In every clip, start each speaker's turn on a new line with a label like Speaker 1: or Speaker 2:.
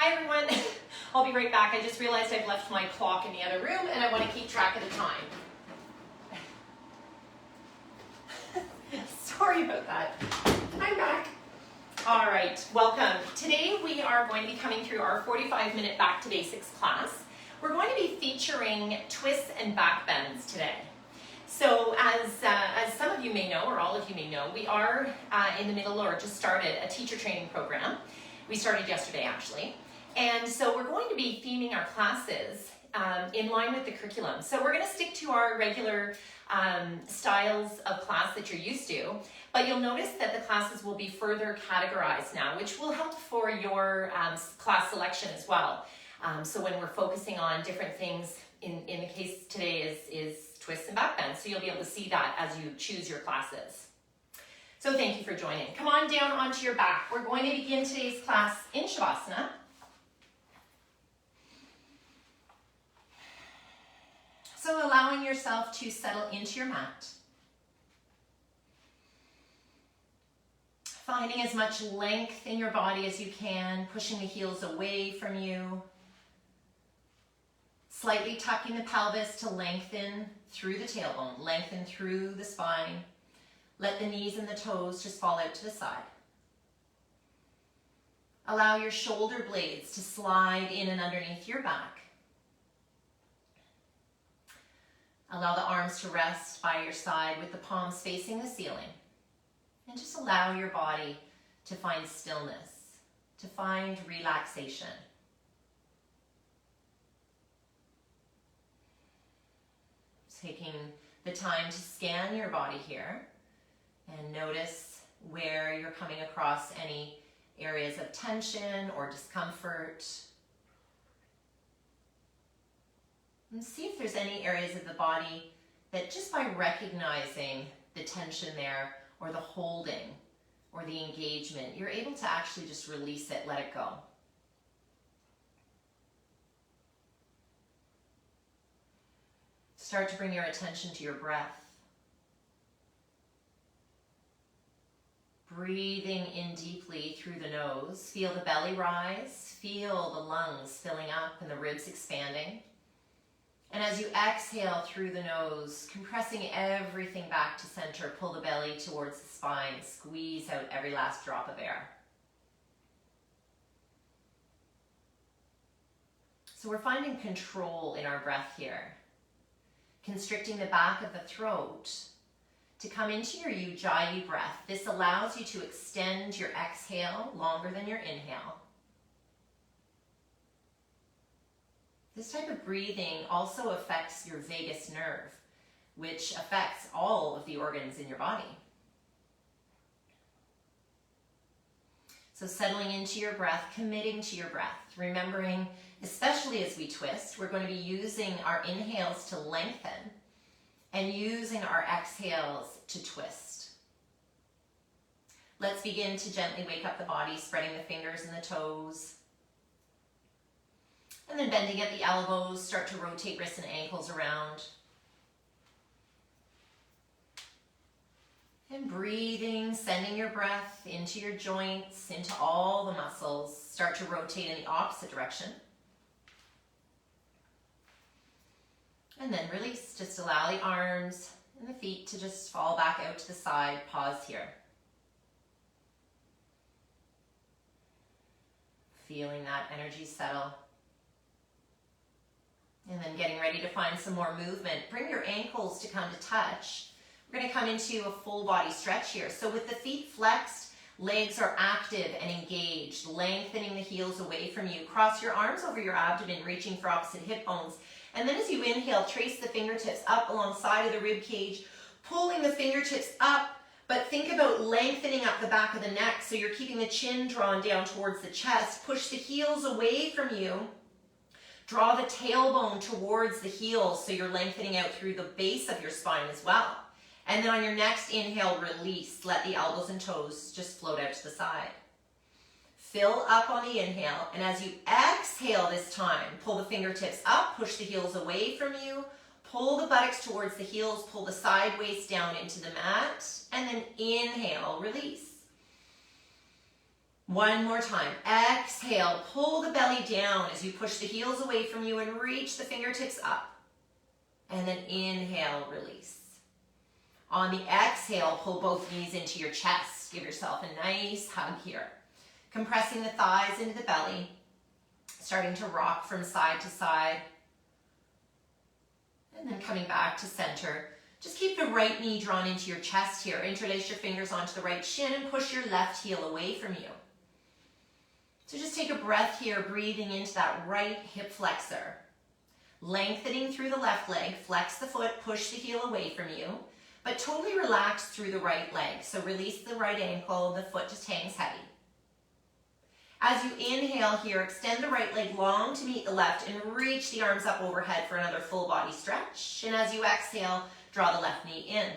Speaker 1: Hi everyone. I'll be right back. I just realized I've left my clock in the other room and I want to keep track of the time. Sorry about that. I'm back. All right, welcome. Today we are going to be coming through our 45-minute Back to Basics class. We're going to be featuring twists and backbends today. So as some of you may know, or all of you may know, we are in the middle or just started a teacher training program. We started yesterday actually. And so we're going to be theming our classes in line with the curriculum. So we're going to stick to our regular styles of class that you're used to, but you'll notice that the classes will be further categorized now, which will help for your class selection as well. So when we're focusing on different things, in the case today is twists and backbends, so you'll be able to see that as you choose your classes. So thank you for joining. Come on down onto your back. We're going to begin today's class in Shavasana. So allowing yourself to settle into your mat. Finding as much length in your body as you can, pushing the heels away from you. Slightly tucking the pelvis to lengthen through the tailbone, lengthen through the spine. Let the knees and the toes just fall out to the side. Allow your shoulder blades to slide in and underneath your back. Allow the arms to rest by your side with the palms facing the ceiling. And just allow your body to find stillness, to find relaxation. Taking the time to scan your body here and notice where you're coming across any areas of tension or discomfort. And see if there's any areas of the body that just by recognizing the tension there or the holding or the engagement, you're able to actually just release it, let it go. Start to bring your attention to your breath. Breathing in deeply through the nose. Feel the belly rise. Feel the lungs filling up and the ribs expanding. And as you exhale through the nose, compressing everything back to center, pull the belly towards the spine. Squeeze out every last drop of air. So we're finding control in our breath here. Constricting the back of the throat to come into your Ujjayi breath. This allows you to extend your exhale longer than your inhale. This type of breathing also affects your vagus nerve, which affects all of the organs in your body. So settling into your breath, committing to your breath, remembering, especially as we twist, we're going to be using our inhales to lengthen and using our exhales to twist. Let's begin to gently wake up the body, spreading the fingers and the toes. And then bending at the elbows, start to rotate wrists and ankles around. And breathing, sending your breath into your joints, into all the muscles. Start to rotate in the opposite direction. And then release. Just allow the arms and the feet to just fall back out to the side. Pause here. Feeling that energy settle. And then getting ready to find some more movement. Bring your ankles to come to touch. We're going to come into a full body stretch here. So with the feet flexed, legs are active and engaged, lengthening the heels away from you. Cross your arms over your abdomen, reaching for opposite hip bones. And then as you inhale, trace the fingertips up alongside of the rib cage, pulling the fingertips up, but think about lengthening up the back of the neck so you're keeping the chin drawn down towards the chest. Push the heels away from you. Draw the tailbone towards the heels so you're lengthening out through the base of your spine as well. And then on your next inhale, release. Let the elbows and toes just float out to the side. Fill up on the inhale, and as you exhale this time, pull the fingertips up, push the heels away from you, pull the buttocks towards the heels, pull the side waist down into the mat, and then inhale, release. One more time. Exhale, pull the belly down as you push the heels away from you and reach the fingertips up. And then inhale, release. On the exhale, pull both knees into your chest. Give yourself a nice hug here. Compressing the thighs into the belly. Starting to rock from side to side. And then coming back to center. Just keep the right knee drawn into your chest here. Interlace your fingers onto the right shin and push your left heel away from you. So just take a breath here, breathing into that right hip flexor. Lengthening through the left leg, flex the foot, push the heel away from you, but totally relax through the right leg. So release the right ankle, the foot just hangs heavy. As you inhale here, extend the right leg long to meet the left and reach the arms up overhead for another full body stretch. And as you exhale, draw the left knee in.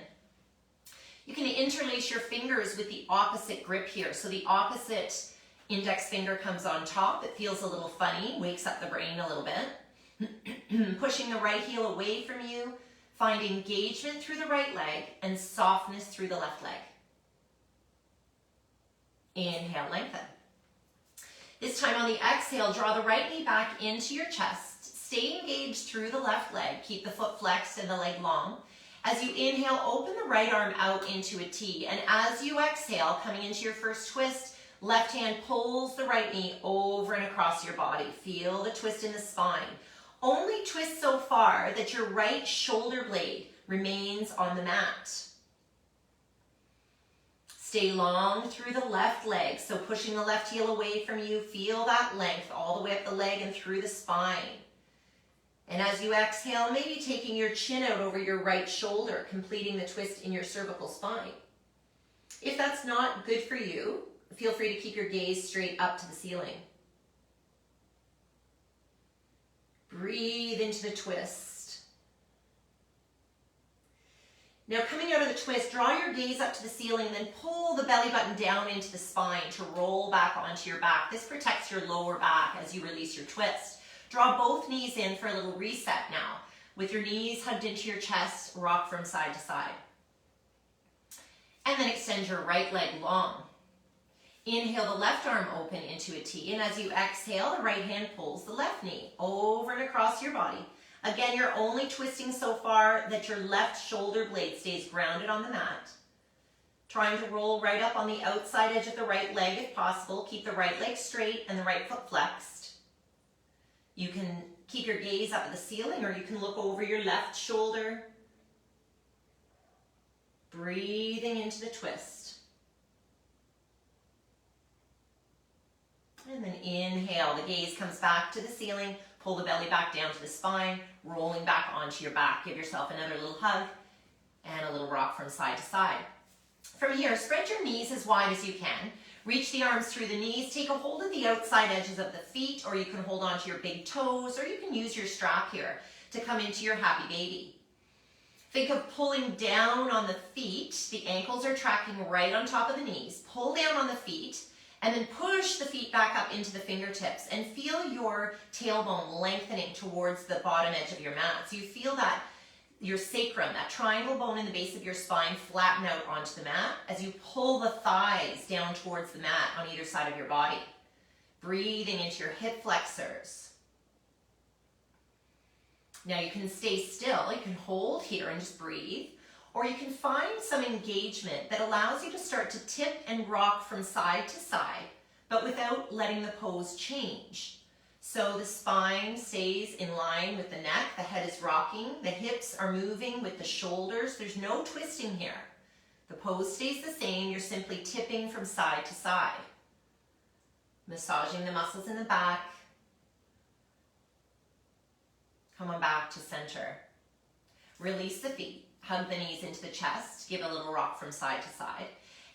Speaker 1: You can interlace your fingers with the opposite grip here. So the opposite index finger comes on top. It feels a little funny, wakes up the brain a little bit. Pushing the right heel away from you. Find engagement through the right leg and softness through the left leg. Inhale, lengthen. This time on the exhale, draw the right knee back into your chest. Stay engaged through the left leg. Keep the foot flexed and the leg long. As you inhale, open the right arm out into a T. And as you exhale, coming into your first twist, left hand pulls the right knee over and across your body. Feel the twist in the spine. Only twist so far that your right shoulder blade remains on the mat. Stay long through the left leg, so pushing the left heel away from you, feel that length all the way up the leg and through the spine. And as you exhale, maybe taking your chin out over your right shoulder, completing the twist in your cervical spine. If that's not good for you, feel free to keep your gaze straight up to the ceiling. Breathe into the twist. Now coming out of the twist, draw your gaze up to the ceiling, then pull the belly button down into the spine to roll back onto your back. This protects your lower back as you release your twist. Draw both knees in for a little reset now. With your knees hugged into your chest, rock from side to side. And then extend your right leg long. Inhale the left arm open into a T, and as you exhale, the right hand pulls the left knee over and across your body. Again, you're only twisting so far that your left shoulder blade stays grounded on the mat. Trying to roll right up on the outside edge of the right leg if possible. Keep the right leg straight and the right foot flexed. You can keep your gaze up at the ceiling, or you can look over your left shoulder. Breathing into the twist. And then inhale, the gaze comes back to the ceiling, pull the belly back down to the spine, rolling back onto your back. Give yourself another little hug and a little rock from side to side. From here, spread your knees as wide as you can. Reach the arms through the knees, take a hold of the outside edges of the feet, or you can hold onto your big toes, or you can use your strap here to come into your happy baby. Think of pulling down on the feet. The ankles are tracking right on top of the knees. Pull down on the feet, and then push the feet back up into the fingertips and feel your tailbone lengthening towards the bottom edge of your mat. So you feel that your sacrum, that triangle bone in the base of your spine, flatten out onto the mat as you pull the thighs down towards the mat on either side of your body. Breathing into your hip flexors. Now you can stay still, you can hold here and just breathe, or you can find some engagement that allows you to start to tip and rock from side to side, but without letting the pose change. So the spine stays in line with the neck, the head is rocking, the hips are moving with the shoulders. There's no twisting here. The pose stays the same, you're simply tipping from side to side. Massaging the muscles in the back. Come on back to center. Release the feet. Hug the knees into the chest, give a little rock from side to side.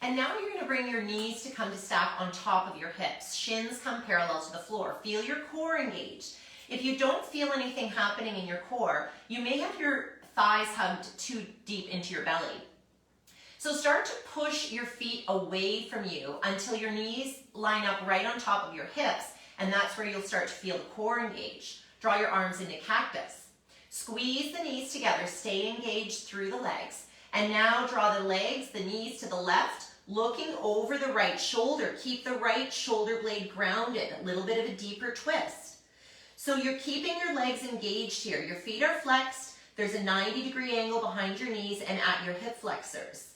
Speaker 1: And now you're going to bring your knees to come to stack on top of your hips. Shins come parallel to the floor. Feel your core engaged. If you don't feel anything happening in your core, you may have your thighs hugged too deep into your belly. So start to push your feet away from you until your knees line up right on top of your hips, and that's where you'll start to feel the core engaged. Draw your arms into cactus. Squeeze the knees together, stay engaged through the legs. And now draw the legs, the knees to the left, looking over the right shoulder. Keep the right shoulder blade grounded, a little bit of a deeper twist. So you're keeping your legs engaged here. Your feet are flexed. There's a 90-degree angle behind your knees and at your hip flexors.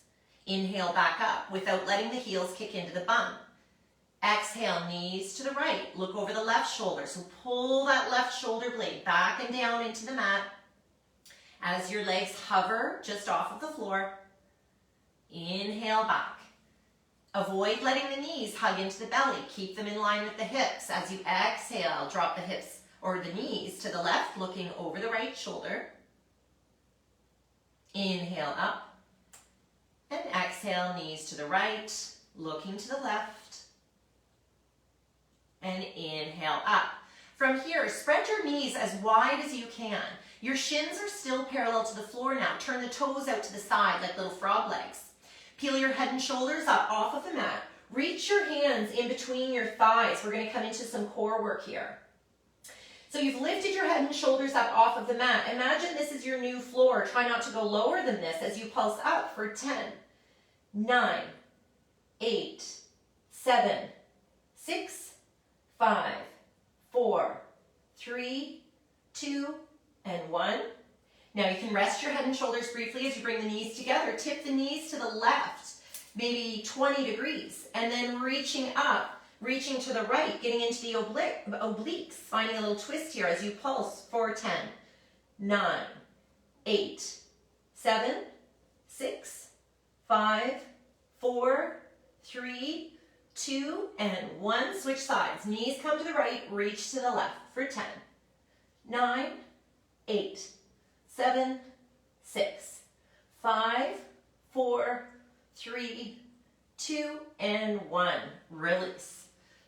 Speaker 1: Inhale back up without letting the heels kick into the bum. Exhale, knees to the right. Look over the left shoulder. So pull that left shoulder blade back and down into the mat as your legs hover just off of the floor. Inhale back. Avoid letting the knees hug into the belly. Keep them in line with the hips. As you exhale, drop the hips or the knees to the left, looking over the right shoulder. Inhale up. And exhale, knees to the right, looking to the left. And inhale up. From here, spread your knees as wide as you can. Your shins are still parallel to the floor now. Turn the toes out to the side like little frog legs. Peel your head and shoulders up off of the mat. Reach your hands in between your thighs. We're going to come into some core work here. So you've lifted your head and shoulders up off of the mat. Imagine this is your new floor. Try not to go lower than this as you pulse up for 10, 9, 8, 7, 6, 5, 4, 3, 2, and 1. Now you can rest your head and shoulders briefly as you bring the knees together. Tip the knees to the left, maybe 20 degrees, and then reaching up. Reaching to the right, getting into the obliques, finding a little twist here as you pulse for 10, 9, 8, 7, 6, 5, 4, 3, 2, and 1. Switch sides. Knees come to the right, reach to the left for 10, 9, 8, 7, 6, 5, 4, 3, 2, and 1. Release.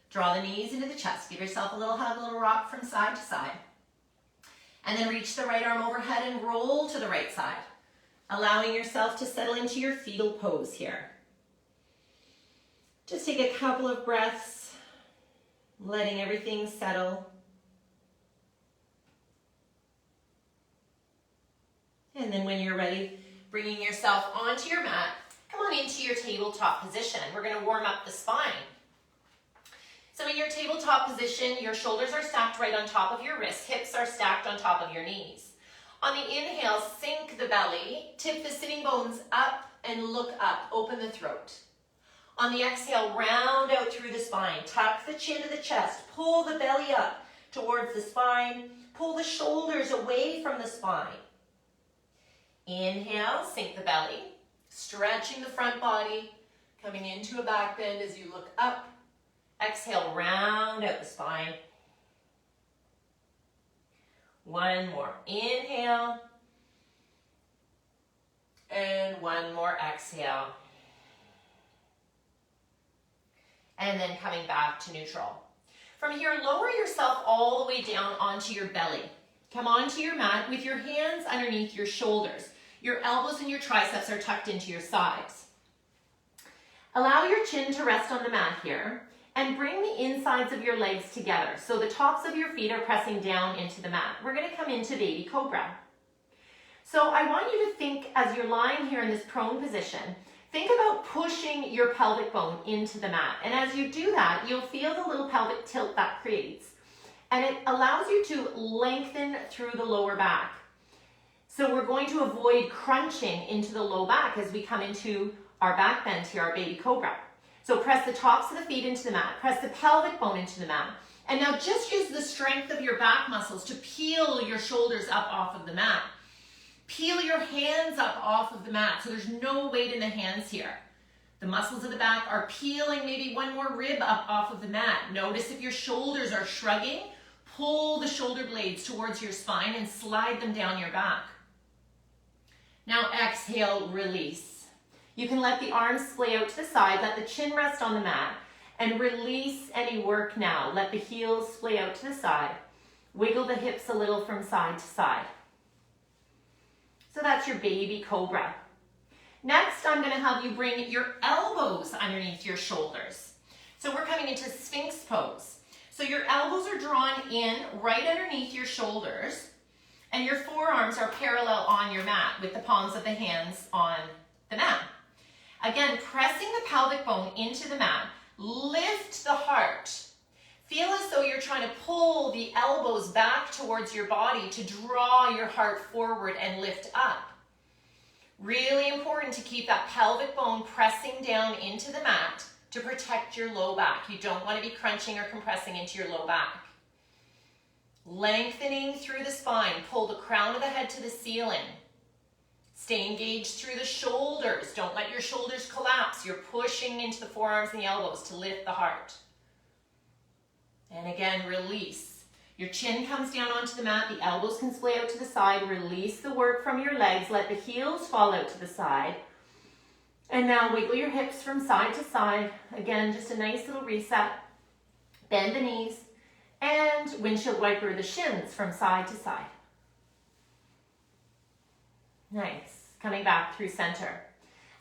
Speaker 1: Draw the knees into the chest. Give yourself a little hug, a little rock from side to side. And then reach the right arm overhead and roll to the right side, allowing yourself to settle into your fetal pose here. Just take a couple of breaths, letting everything settle. And then when you're ready, bringing yourself onto your mat, come on into your tabletop position. We're going to warm up the spine. So in your tabletop position, your shoulders are stacked right on top of your wrists. Hips are stacked on top of your knees. On the inhale, sink the belly, tip the sitting bones up and look up, open the throat. On the exhale, round out through the spine, tuck the chin to the chest, pull the belly up towards the spine, pull the shoulders away from the spine. Inhale, sink the belly, stretching the front body, coming into a back bend as you look up. Exhale, round out the spine. One more. Inhale. And one more exhale. And then coming back to neutral. From here, lower yourself all the way down onto your belly. Come onto your mat with your hands underneath your shoulders. Your elbows and your triceps are tucked into your sides. Allow your chin to rest on the mat here. And bring the insides of your legs together. So the tops of your feet are pressing down into the mat. We're going to come into baby cobra. So I want you to think as you're lying here in this prone position, think about pushing your pelvic bone into the mat. And as you do that, you'll feel the little pelvic tilt that creates. And it allows you to lengthen through the lower back. So we're going to avoid crunching into the low back as we come into our back bend here, our baby cobra. So press the tops of the feet into the mat, press the pelvic bone into the mat, and now just use the strength of your back muscles to peel your shoulders up off of the mat. Peel your hands up off of the mat, so there's no weight in the hands here. The muscles of the back are peeling maybe one more rib up off of the mat. Notice if your shoulders are shrugging, pull the shoulder blades towards your spine and slide them down your back. Now exhale, release. You can let the arms splay out to the side, let the chin rest on the mat, and release any work now. Let the heels splay out to the side. Wiggle the hips a little from side to side. So that's your baby cobra. Next, I'm going to have you bring your elbows underneath your shoulders. So we're coming into Sphinx pose. So your elbows are drawn in right underneath your shoulders, and your forearms are parallel on your mat with the palms of the hands on the mat. Again, pressing the pelvic bone into the mat. Lift the heart. Feel as though you're trying to pull the elbows back towards your body to draw your heart forward and lift up. Really important to keep that pelvic bone pressing down into the mat to protect your low back. You don't want to be crunching or compressing into your low back. Lengthening through the spine. Pull the crown of the head to the ceiling. Stay engaged through the shoulders. Don't let your shoulders collapse. You're pushing into the forearms and the elbows to lift the heart. And again, release. Your chin comes down onto the mat. The elbows can splay out to the side. Release the work from your legs. Let the heels fall out to the side. And now wiggle your hips from side to side. Again, just a nice little reset. Bend the knees. And windshield wiper the shins from side to side. Nice. Coming back through center.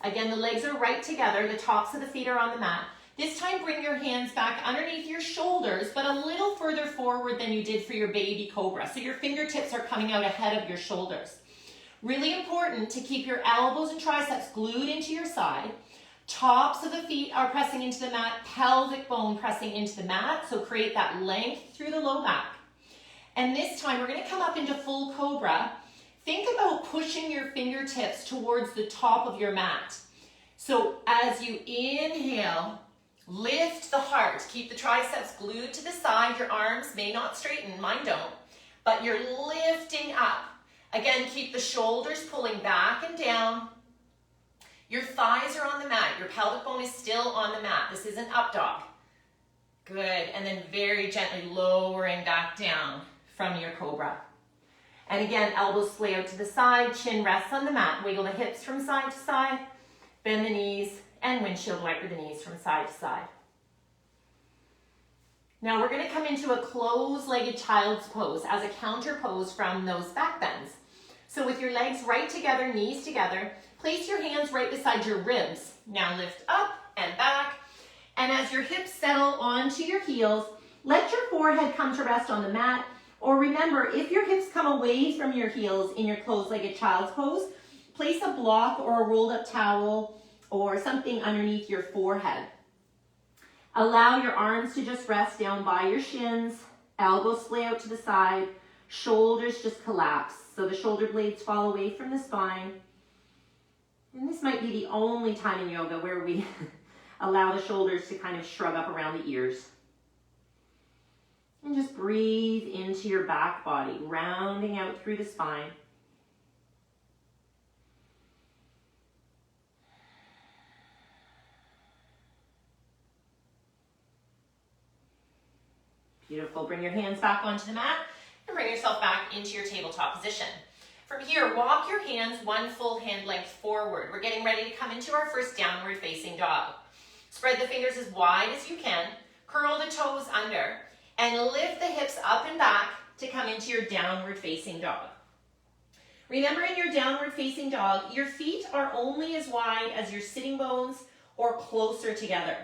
Speaker 1: Again, the legs are right together. The tops of the feet are on the mat. This time, bring your hands back underneath your shoulders, but a little further forward than you did for your baby cobra. So your fingertips are coming out ahead of your shoulders. Really important to keep your elbows and triceps glued into your side. Tops of the feet are pressing into the mat, pelvic bone pressing into the mat. So create that length through the low back. And this time, we're going to come up into full cobra. Think about pushing your fingertips towards the top of your mat. So as you inhale, lift the heart. Keep the triceps glued to the side. Your arms may not straighten, mine don't, but you're lifting up. Again, keep the shoulders pulling back and down. Your thighs are on the mat. Your pelvic bone is still on the mat. This isn't up dog. Good. And then very gently lowering back down from your cobra. And again, elbows splay out to the side. Chin rests on the mat. Wiggle the hips from side to side. Bend the knees. And windshield wiper the knees from side to side. Now we're going to come into a closed-legged child's pose as a counter pose from those back bends. So with your legs right together, knees together, place your hands right beside your ribs. Now lift up and back. And as your hips settle onto your heels, let your forehead come to rest on the mat. Or remember, if your hips come away from your heels in your closed-legged child's pose, place a block or a rolled-up towel or something underneath your forehead. Allow your arms to just rest down by your shins, elbows splay out to the side, shoulders just collapse. So the shoulder blades fall away from the spine. And this might be the only time in yoga where we allow the shoulders to kind of shrug up around the ears. And just breathe into your back body, rounding out through the spine. Beautiful. Bring your hands back onto the mat and bring yourself back into your tabletop position. From here, walk your hands one full hand length forward. We're getting ready to come into our first downward facing dog. Spread the fingers as wide as you can. Curl the toes under and lift the hips up and back to come into your downward facing dog. Remember, in your downward facing dog, your feet are only as wide as your sitting bones or closer together.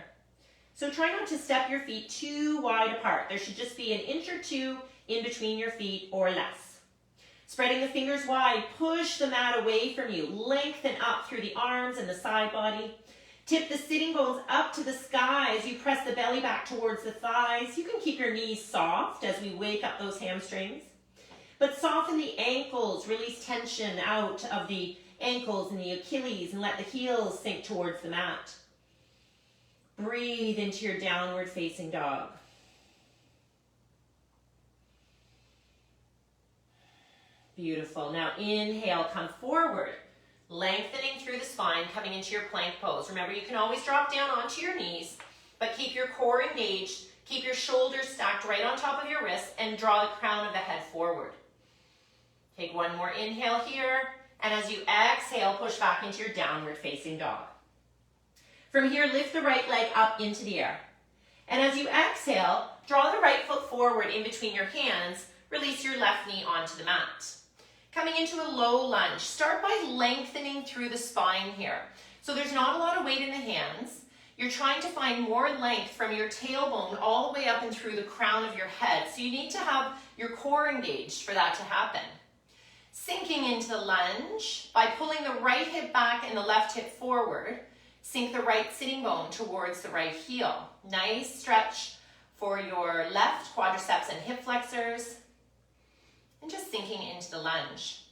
Speaker 1: So try not to step your feet too wide apart. There should just be an inch or two in between your feet or less. Spreading the fingers wide, push the mat away from you. Lengthen up through the arms and the side body. Tip the sitting bones up to the sky as you press the belly back towards the thighs. You can keep your knees soft as we wake up those hamstrings. But soften the ankles, release tension out of the ankles and the Achilles and let the heels sink towards the mat. Breathe into your downward facing dog. Beautiful. Now inhale, come forward, lengthening through the spine, coming into your plank pose. Remember, you can always drop down onto your knees, but keep your core engaged, keep your shoulders stacked right on top of your wrists, and draw the crown of the head forward. Take one more inhale here, and as you exhale, push back into your downward facing dog. From here, lift the right leg up into the air. And as you exhale, draw the right foot forward in between your hands, release your left knee onto the mat. Coming into a low lunge, start by lengthening through the spine here. So there's not a lot of weight in the hands. You're trying to find more length from your tailbone all the way up and through the crown of your head. So you need to have your core engaged for that to happen. Sinking into the lunge by pulling the right hip back and the left hip forward. Sink the right sitting bone towards the right heel. Nice stretch for your left quadriceps and hip flexors. And just sinking into the lunge.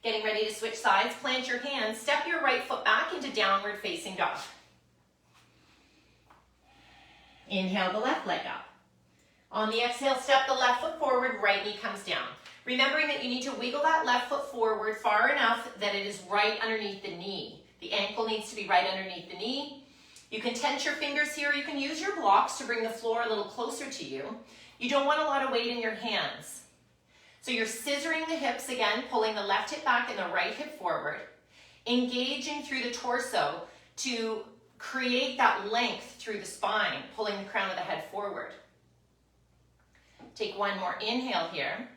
Speaker 1: Getting ready to switch sides, plant your hands, step your right foot back into downward facing dog. Inhale the left leg up. On the exhale, step the left foot forward, right knee comes down. Remembering that you need to wiggle that left foot forward far enough that it is right underneath the knee. The ankle needs to be right underneath the knee. You can tense your fingers here. You can use your blocks to bring the floor a little closer to you. You don't want a lot of weight in your hands. So you're scissoring the hips again, pulling the left hip back and the right hip forward, engaging through the torso to create that length through the spine, pulling the crown of the head forward. Take one more inhale here.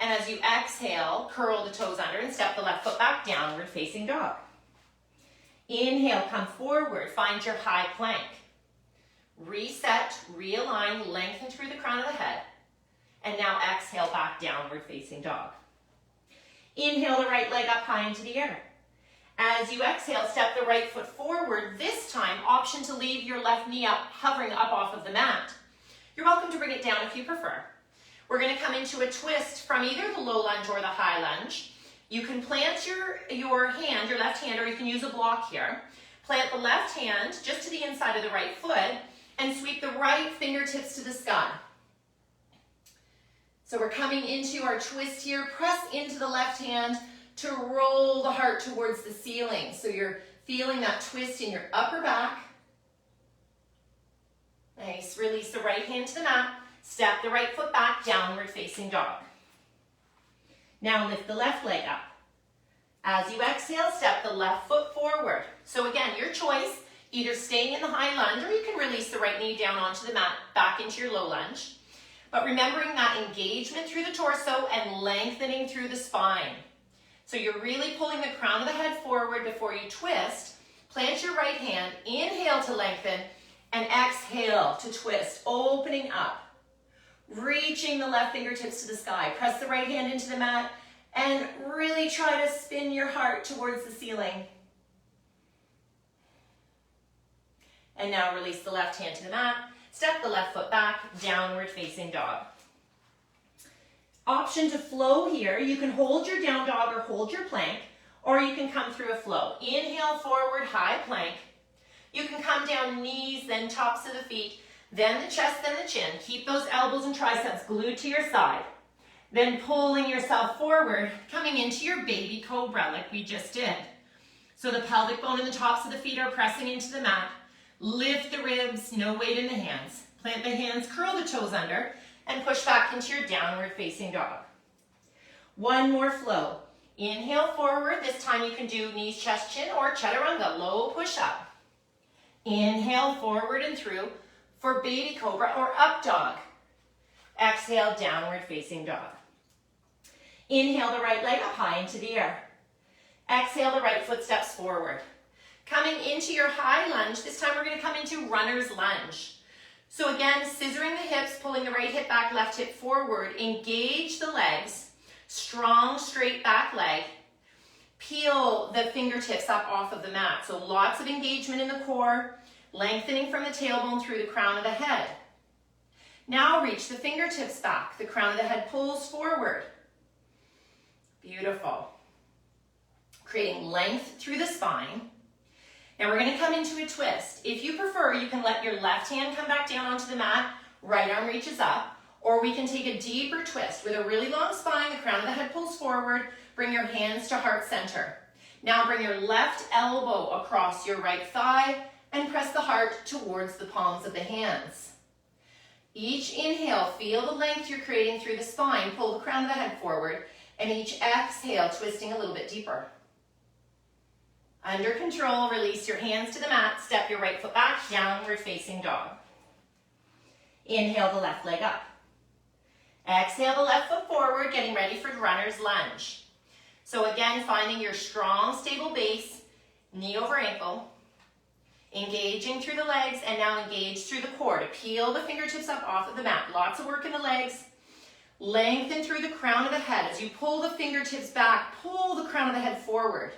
Speaker 1: And as you exhale, curl the toes under and step the left foot back, downward facing dog. Inhale, come forward, find your high plank. Reset, realign, lengthen through the crown of the head. And now exhale, back, downward facing dog. Inhale the right leg up high into the air. As you exhale, step the right foot forward. This time, option to leave your left knee up, hovering up off of the mat. You're welcome to bring it down if you prefer. We're going to come into a twist from either the low lunge or the high lunge. You can plant your hand, your left hand, or you can use a block here. Plant the left hand just to the inside of the right foot and sweep the right fingertips to the sky. So we're coming into our twist here. Press into the left hand to roll the heart towards the ceiling. So you're feeling that twist in your upper back. Nice. Release the right hand to the mat. Step the right foot back, downward facing dog. Now lift the left leg up. As you exhale, step the left foot forward. So again, your choice, either staying in the high lunge or you can release the right knee down onto the mat, back into your low lunge. But remembering that engagement through the torso and lengthening through the spine. So you're really pulling the crown of the head forward before you twist. Plant your right hand, inhale to lengthen, and exhale to twist, opening up. Reaching the left fingertips to the sky. Press the right hand into the mat and really try to spin your heart towards the ceiling. And now release the left hand to the mat. Step the left foot back, downward facing dog. Option to flow here. You can hold your down dog or hold your plank, or you can come through a flow. Inhale forward, high plank. You can come down knees, then tops of the feet, then the chest, then the chin. Keep those elbows and triceps glued to your side. Then pulling yourself forward, coming into your baby cobra like we just did. So the pelvic bone and the tops of the feet are pressing into the mat. Lift the ribs, no weight in the hands. Plant the hands, curl the toes under, and push back into your downward facing dog. One more flow. Inhale forward. This time you can do knees, chest, chin, or chaturanga, low push up. Inhale forward and through for baby cobra or up dog. Exhale, downward facing dog. Inhale the right leg up high into the air. Exhale, the right foot steps forward. Coming into your high lunge, this time we're going to come into runner's lunge. So again, scissoring the hips, pulling the right hip back, left hip forward. Engage the legs. Strong, straight back leg. Peel the fingertips up off of the mat. So lots of engagement in the core. Lengthening from the tailbone through the crown of the head. Now reach the fingertips back. The crown of the head pulls forward. Beautiful. Creating length through the spine. Now we're going to come into a twist. If you prefer, you can let your left hand come back down onto the mat. Right arm reaches up. Or we can take a deeper twist. With a really long spine, the crown of the head pulls forward. Bring your hands to heart center. Now bring your left elbow across your right thigh and press the heart towards the palms of the hands. Each inhale, feel the length you're creating through the spine. Pull the crown of the head forward. And each exhale, twisting a little bit deeper. Under control, release your hands to the mat. Step your right foot back, downward facing dog. Inhale the left leg up. Exhale the left foot forward, getting ready for runner's lunge. So again, finding your strong, stable base, knee over ankle. Engaging through the legs and now engage through the core to peel the fingertips up off of the mat. Lots of work in the legs. Lengthen through the crown of the head. As you pull the fingertips back, pull the crown of the head forward.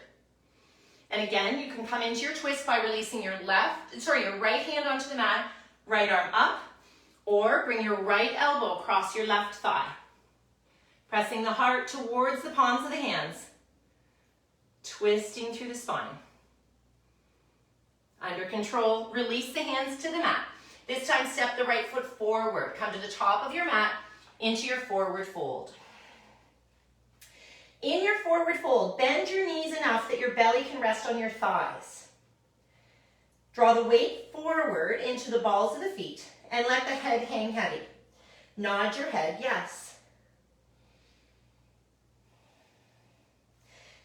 Speaker 1: And again, you can come into your twist by releasing your right hand onto the mat, right arm up, or bring your right elbow across your left thigh. Pressing the heart towards the palms of the hands, twisting through the spine. Under control, release the hands to the mat. This time, step the right foot forward. Come to the top of your mat, into your forward fold. In your forward fold, bend your knees enough that your belly can rest on your thighs. Draw the weight forward into the balls of the feet and let the head hang heavy. Nod your head, yes.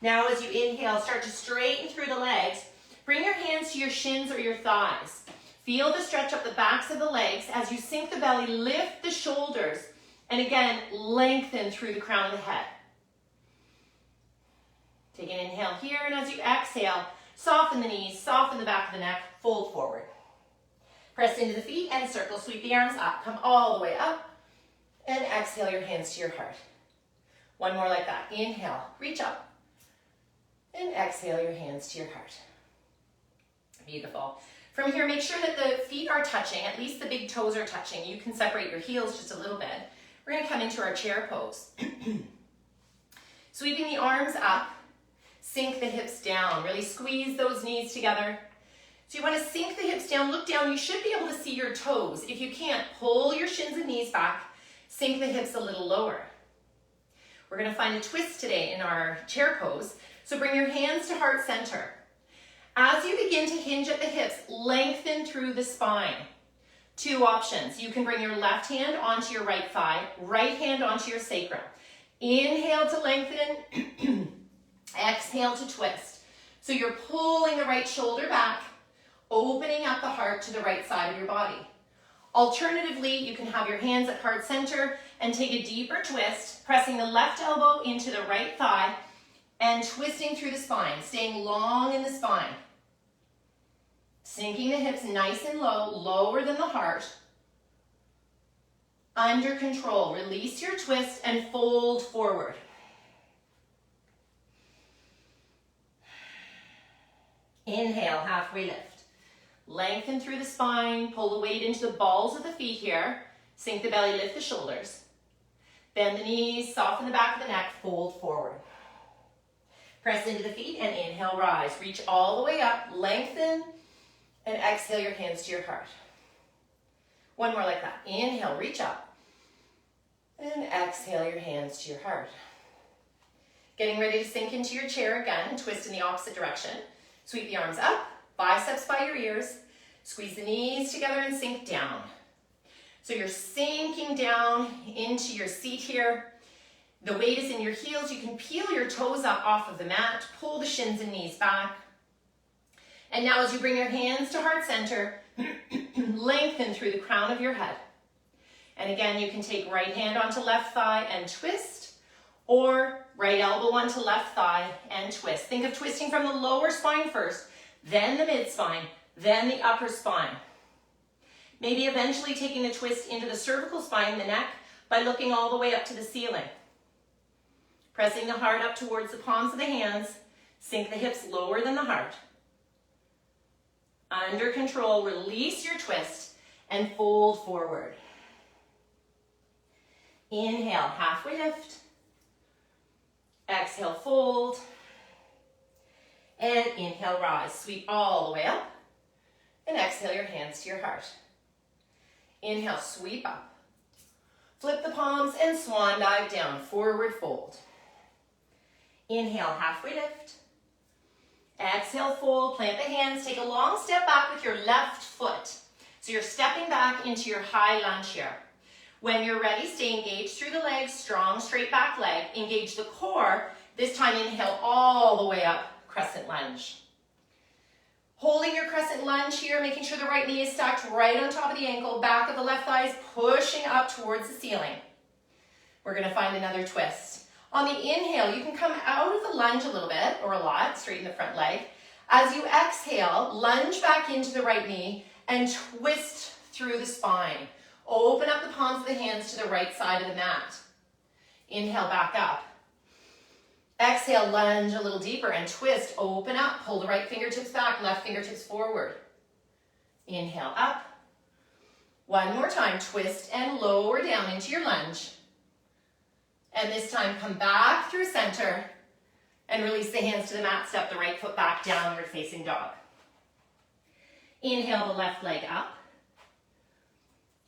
Speaker 1: Now as you inhale, start to straighten through the legs. Bring your hands to your shins or your thighs. Feel the stretch up the backs of the legs. As you sink the belly, lift the shoulders. And again, lengthen through the crown of the head. Take an inhale here, and as you exhale, soften the knees, soften the back of the neck, fold forward. Press into the feet and circle, sweep the arms up. Come all the way up, and exhale your hands to your heart. One more like that. Inhale, reach up, and exhale your hands to your heart. Beautiful. From here, make sure that the feet are touching, at least the big toes are touching. You can separate your heels just a little bit. We're going to come into our chair pose. Sweeping the arms up, sink the hips down. Really squeeze those knees together. So you want to sink the hips down, look down. You should be able to see your toes. If you can't, pull your shins and knees back, sink the hips a little lower. We're going to find a twist today in our chair pose. So bring your hands to heart center. As you begin to hinge at the hips, lengthen through the spine. Two options. You can bring your left hand onto your right thigh, right hand onto your sacrum. Inhale to lengthen, exhale to twist. So you're pulling the right shoulder back, opening up the heart to the right side of your body. Alternatively, you can have your hands at heart center and take a deeper twist, pressing the left elbow into the right thigh and twisting through the spine, staying long in the spine. Sinking the hips nice and low, lower than the heart. Under control, release your twist and fold forward. Inhale, halfway lift. Lengthen through the spine, pull the weight into the balls of the feet here. Sink the belly, lift the shoulders. Bend the knees, soften the back of the neck, fold forward. Press into the feet and inhale, rise. Reach all the way up, lengthen, and exhale your hands to your heart. One more like that. Inhale, reach up, and exhale your hands to your heart. Getting ready to sink into your chair again, twist in the opposite direction. Sweep the arms up, biceps by your ears. Squeeze the knees together and sink down. So you're sinking down into your seat here. The weight is in your heels. You can peel your toes up off of the mat, pull the shins and knees back. And now as you bring your hands to heart center, lengthen through the crown of your head. And again, you can take right hand onto left thigh and twist, or right elbow onto left thigh and twist. Think of twisting from the lower spine first, then the mid spine, then the upper spine. Maybe eventually taking the twist into the cervical spine, the neck, by looking all the way up to the ceiling. Pressing the heart up towards the palms of the hands, sink the hips lower than the heart. Under control, release your twist and fold forward. Inhale, halfway lift. Exhale, fold. And inhale, rise. Sweep all the way up. And exhale your hands to your heart. Inhale, sweep up. Flip the palms and swan dive down, forward fold. Inhale, halfway lift. Exhale, fold, plant the hands, take a long step back with your left foot. So you're stepping back into your high lunge here. When you're ready, stay engaged through the legs, strong, straight back leg. Engage the core. This time, inhale all the way up, crescent lunge. Holding your crescent lunge here, making sure the right knee is stacked right on top of the ankle, back of the left thigh is pushing up towards the ceiling. We're gonna find another twist. On the inhale, you can come out of the lunge a little bit, or a lot, straighten the front leg. As you exhale, lunge back into the right knee and twist through the spine. Open up the palms of the hands to the right side of the mat. Inhale back up. Exhale, lunge a little deeper and twist, open up. Pull the right fingertips back, left fingertips forward. Inhale, up. One more time, twist and lower down into your lunge. And this time, come back through center and release the hands to the mat. Step the right foot back, downward facing dog. Inhale the left leg up.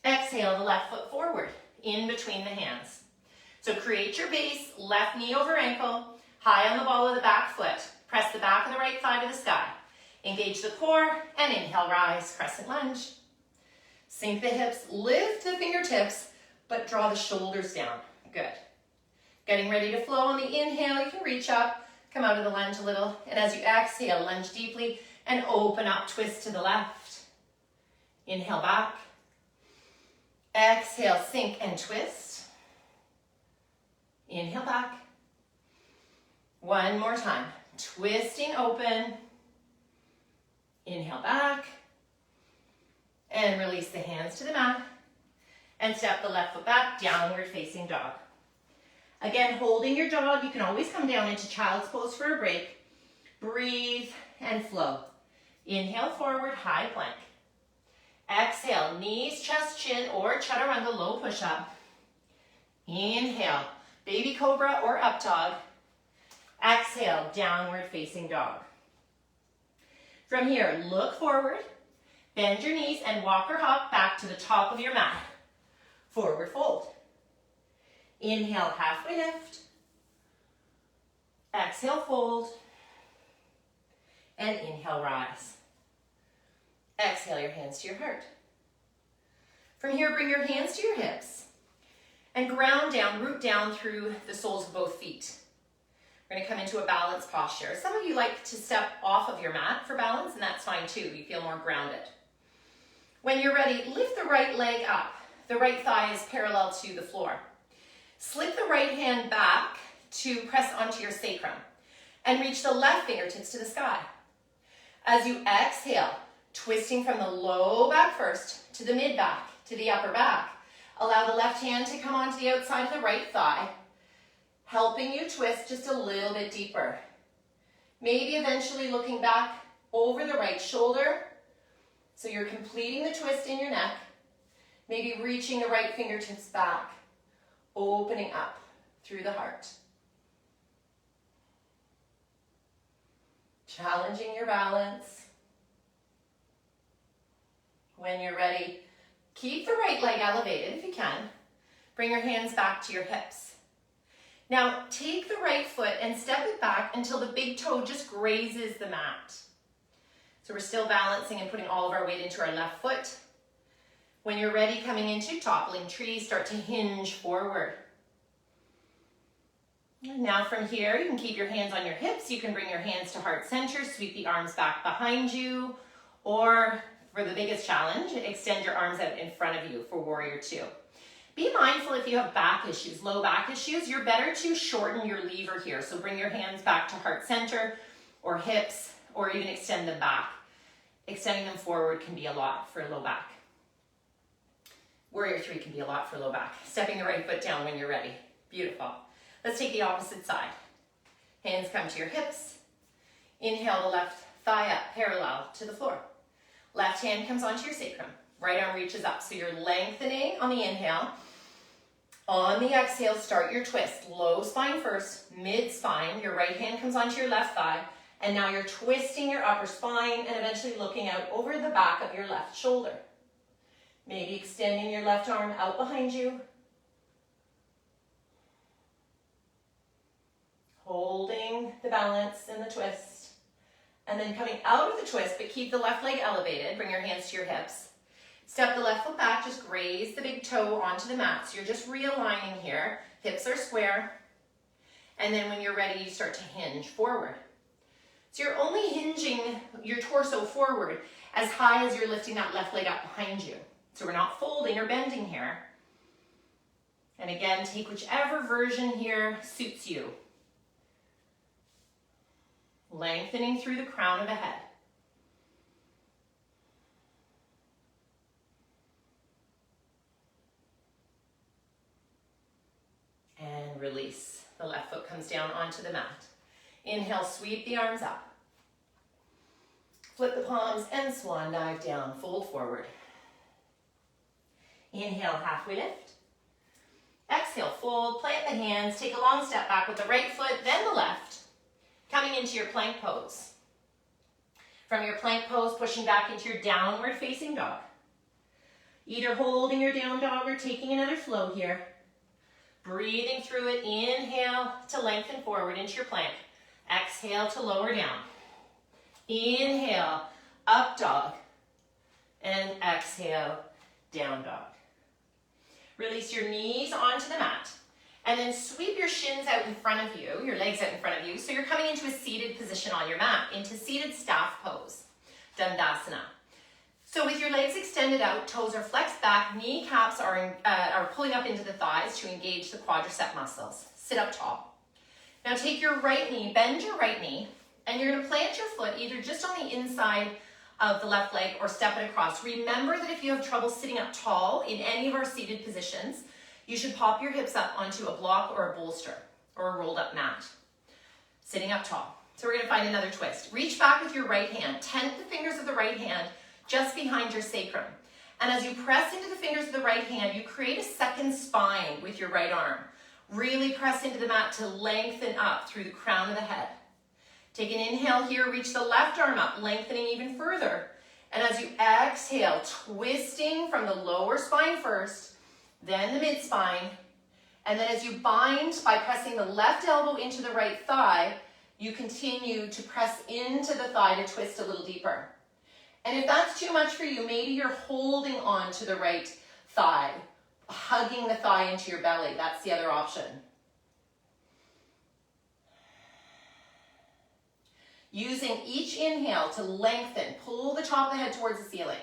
Speaker 1: Exhale the left foot forward, in between the hands. So create your base, left knee over ankle, high on the ball of the back foot. Press the back of the right thigh to the sky. Engage the core, and inhale, rise, crescent lunge. Sink the hips, lift the fingertips, but draw the shoulders down. Good. Getting ready to flow on the inhale, you can reach up, come out of the lunge a little, and as you exhale, lunge deeply and open up, twist to the left. Inhale back. Exhale, sink and twist. Inhale back. One more time. Twisting open. Inhale back. And release the hands to the mat. And step the left foot back, downward facing dog. Again, holding your dog, you can always come down into child's pose for a break. Breathe and flow. Inhale forward, high plank. Exhale, knees, chest, chin, or chaturanga, low push-up. Inhale, baby cobra or up dog. Exhale, downward facing dog. From here, look forward, bend your knees, and walk or hop back to the top of your mat. Forward fold. Inhale, halfway lift. Exhale, fold. And inhale, rise. Exhale your hands to your heart. From here, bring your hands to your hips and ground down, root down through the soles of both feet. We're going to come into a balanced posture. Some of you like to step off of your mat for balance, and that's fine too. You feel more grounded. When you're ready, lift the right leg up. The right thigh is parallel to the floor. Slip the right hand back to press onto your sacrum and reach the left fingertips to the sky. As you exhale, twisting from the low back first to the mid back to the upper back. Allow the left hand to come onto the outside of the right thigh, helping you twist just a little bit deeper. Maybe eventually looking back over the right shoulder, so you're completing the twist in your neck. Maybe reaching the right fingertips back, opening up through the heart. Challenging your balance. When you're ready, keep the right leg elevated if you can. Bring your hands back to your hips. Now take the right foot and step it back until the big toe just grazes the mat. So we're still balancing and putting all of our weight into our left foot. When you're ready, coming into toppling tree, start to hinge forward. And now from here, you can keep your hands on your hips. You can bring your hands to heart center, sweep the arms back behind you, or for the biggest challenge, extend your arms out in front of you for warrior two. Be mindful if you have back issues, low back issues, you're better to shorten your lever here. So bring your hands back to heart center or hips, or even extend them back. Extending them forward can be a lot for low back. Warrior three can be a lot for low back. Stepping the right foot down when you're ready. Beautiful. Let's take the opposite side. Hands come to your hips. Inhale the left thigh up, parallel to the floor. Left hand comes onto your sacrum. Right arm reaches up. So you're lengthening on the inhale. On the exhale, start your twist. Low spine first, mid spine. Your right hand comes onto your left thigh. And now you're twisting your upper spine and eventually looking out over the back of your left shoulder. Maybe extending your left arm out behind you. Holding the balance in the twist. And then coming out of the twist, but keep the left leg elevated. Bring your hands to your hips. Step the left foot back, just graze the big toe onto the mat. So you're just realigning here. Hips are square. And then when you're ready, you start to hinge forward. So you're only hinging your torso forward as high as you're lifting that left leg up behind you. So we're not folding or bending here. And again, take whichever version here suits you. Lengthening through the crown of the head. And release. The left foot comes down onto the mat. Inhale, sweep the arms up. Flip the palms and swan dive down, fold forward. Inhale, halfway lift. Exhale, fold, plant the hands, take a long step back with the right foot, then the left, coming into your plank pose. From your plank pose, pushing back into your downward facing dog. Either holding your down dog or taking another flow here. Breathing through it, inhale to lengthen forward into your plank. Exhale to lower down. Inhale, up dog. And exhale, down dog. Release your knees onto the mat. And then sweep your shins out in front of you, your legs out in front of you. So you're coming into a seated position on your mat, into seated staff pose, Dandasana. So with your legs extended out, toes are flexed back, kneecaps are pulling up into the thighs to engage the quadricep muscles. Sit up tall. Now take your right knee, bend your right knee, and you're going to plant your foot either just on the inside of the left leg or step it across. Remember that if you have trouble sitting up tall in any of our seated positions, you should pop your hips up onto a block or a bolster or a rolled up mat. Sitting up tall. So we're going to find another twist. Reach back with your right hand. Tent the fingers of the right hand just behind your sacrum. And as you press into the fingers of the right hand, you create a second spine with your right arm. Really press into the mat to lengthen up through the crown of the head. Take an inhale here, reach the left arm up, lengthening even further. And as you exhale, twisting from the lower spine first, then the mid spine. And then as you bind by pressing the left elbow into the right thigh, you continue to press into the thigh to twist a little deeper. And if that's too much for you, maybe you're holding on to the right thigh, hugging the thigh into your belly. That's the other option. Using each inhale to lengthen, pull the top of the head towards the ceiling.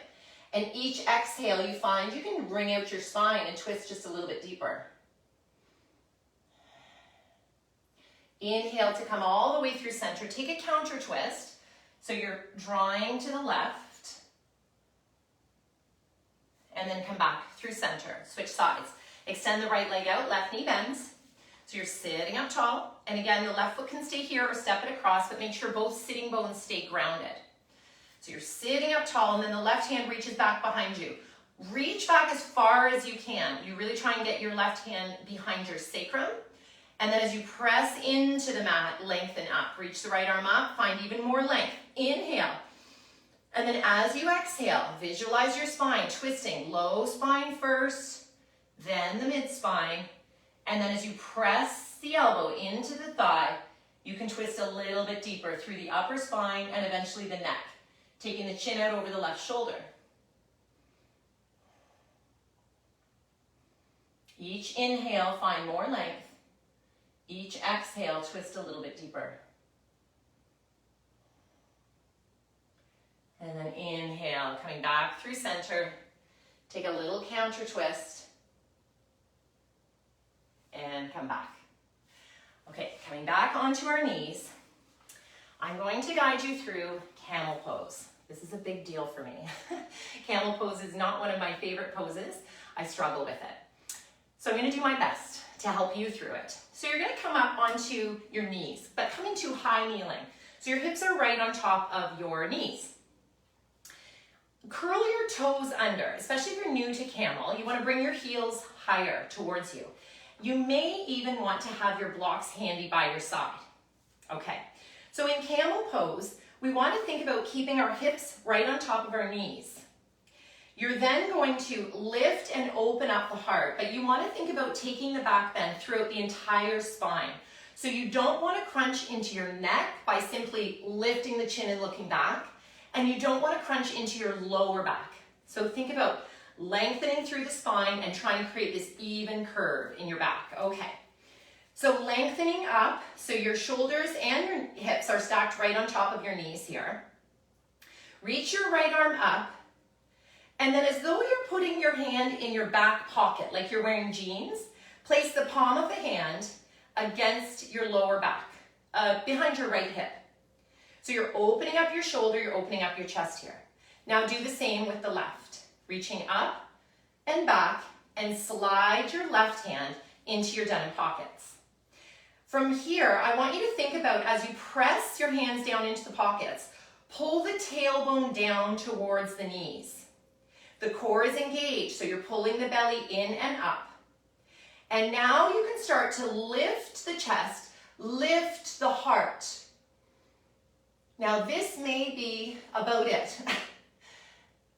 Speaker 1: And each exhale, you find you can bring out your spine and twist just a little bit deeper. Inhale to come all the way through center. Take a counter twist. So you're drawing to the left. And then come back through center. Switch sides. Extend the right leg out, left knee bends. So you're sitting up tall. And again, the left foot can stay here or step it across, but make sure both sitting bones stay grounded. So you're sitting up tall, and then the left hand reaches back behind you. Reach back as far as you can. You really try and get your left hand behind your sacrum. And then as you press into the mat, lengthen up. Reach the right arm up, find even more length. Inhale. And then as you exhale, visualize your spine twisting. Low spine first, then the mid spine. And then as you press the elbow into the thigh, you can twist a little bit deeper through the upper spine and eventually the neck, taking the chin out over the left shoulder. Each inhale, find more length. Each exhale, twist a little bit deeper. And then inhale, coming back through center. Take a little counter twist. And come back. Okay, coming back onto our knees. I'm going to guide you through camel pose. This is a big deal for me. Camel pose is not one of my favorite poses. I struggle with it. So I'm going to do my best to help you through it. So you're going to come up onto your knees, but come into high kneeling. So your hips are right on top of your knees. Curl your toes under, especially if you're new to camel. You want to bring your heels higher towards you. You may even want to have your blocks handy by your side. Okay, so in camel pose, we want to think about keeping our hips right on top of our knees. You're then going to lift and open up the heart, but you want to think about taking the back bend throughout the entire spine. So you don't want to crunch into your neck by simply lifting the chin and looking back, and you don't want to crunch into your lower back. So think about lengthening through the spine and trying to create this even curve in your back. Okay, so lengthening up, so your shoulders and your hips are stacked right on top of your knees here. Reach your right arm up, and then as though you're putting your hand in your back pocket, like you're wearing jeans, place the palm of the hand against your lower back, behind your right hip. So you're opening up your shoulder, you're opening up your chest here. Now do the same with the left. Reaching up and back and slide your left hand into your denim pockets. From here, I want you to think about, as you press your hands down into the pockets, pull the tailbone down towards the knees. The core is engaged, so you're pulling the belly in and up. And now you can start to lift the chest, lift the heart. Now this may be about it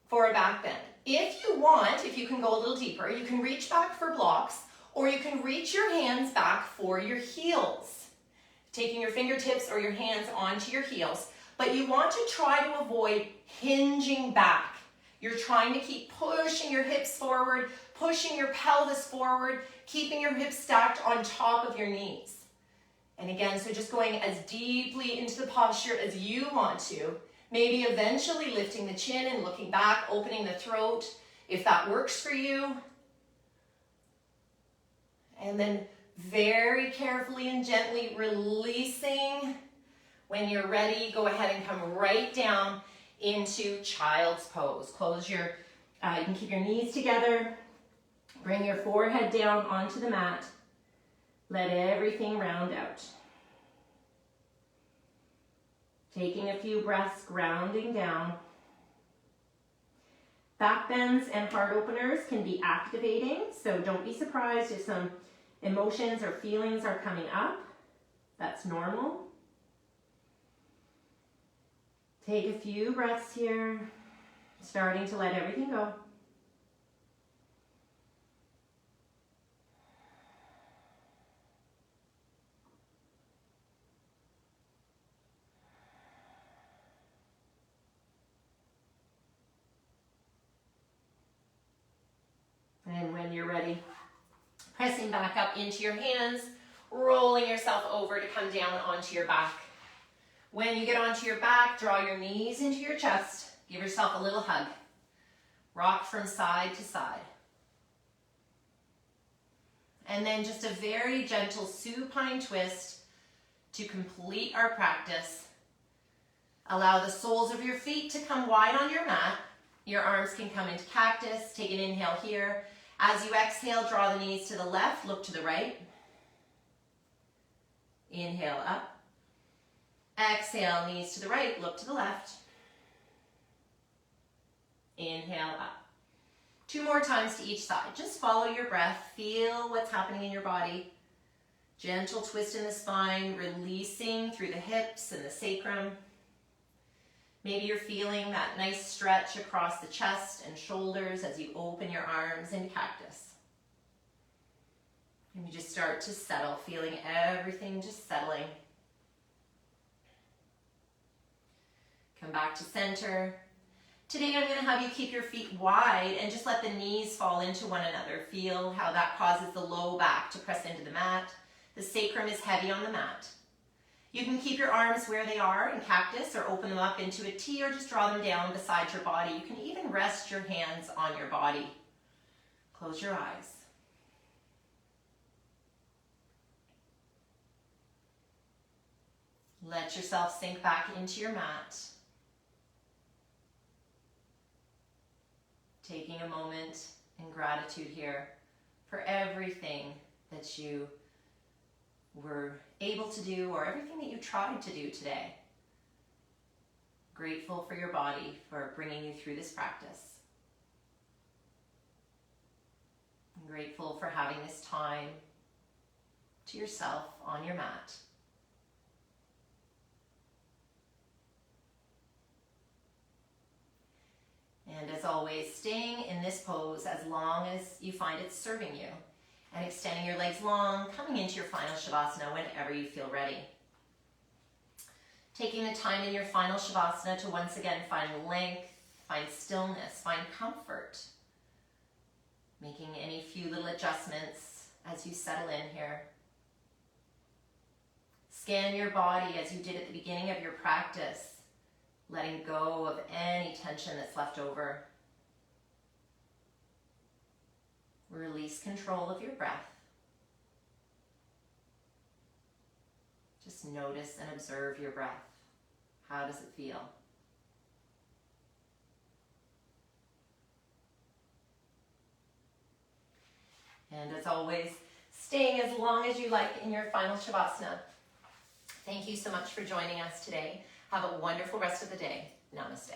Speaker 1: for a back bend. If you want, if you can go a little deeper, you can reach back for blocks, or you can reach your hands back for your heels, taking your fingertips or your hands onto your heels. But you want to try to avoid hinging back. You're trying to keep pushing your hips forward, pushing your pelvis forward, keeping your hips stacked on top of your knees. And again, so just going as deeply into the posture as you want to, maybe eventually lifting the chin and looking back, opening the throat, if that works for you. And then very carefully and gently releasing. When you're ready, go ahead and come right down into child's pose. You can keep your knees together. Bring your forehead down onto the mat. Let everything round out. Taking a few breaths, grounding down. Back bends and heart openers can be activating, so don't be surprised if some emotions or feelings are coming up. That's normal. Take a few breaths here, starting to let everything go. And when you're ready, pressing back up into your hands, rolling yourself over to come down onto your back. When you get onto your back, draw your knees into your chest. Give yourself a little hug. Rock from side to side. And then just a very gentle supine twist to complete our practice. Allow the soles of your feet to come wide on your mat. Your arms can come into cactus. Take an inhale here. As you exhale, draw the knees to the left, look to the right. Inhale up. Exhale, knees to the right, look to the left. Inhale up. 2 more times to each side. Just follow your breath. Feel what's happening in your body. Gentle twist in the spine, releasing through the hips and the sacrum. Maybe you're feeling that nice stretch across the chest and shoulders as you open your arms into cactus. And you just start to settle, feeling everything just settling. Come back to center. Today I'm going to have you keep your feet wide and just let the knees fall into one another. Feel how that causes the low back to press into the mat. The sacrum is heavy on the mat. You can keep your arms where they are in cactus or open them up into a T or just draw them down beside your body. You can even rest your hands on your body. Close your eyes. Let yourself sink back into your mat. Taking a moment in gratitude here for everything that you were able to do or everything that you tried to do today. Grateful for your body for bringing you through this practice. I'm grateful for having this time to yourself on your mat. And as always, staying in this pose as long as you find it serving you. And extending your legs long, coming into your final Shavasana whenever you feel ready. Taking the time in your final Shavasana to once again find length, find stillness, find comfort. Making any few little adjustments as you settle in here. Scan your body as you did at the beginning of your practice, letting go of any tension that's left over. Release control of your breath. Just notice and observe your breath. How does it feel? And as always, staying as long as you like in your final Shavasana. Thank you so much for joining us today. Have a wonderful rest of the day. Namaste.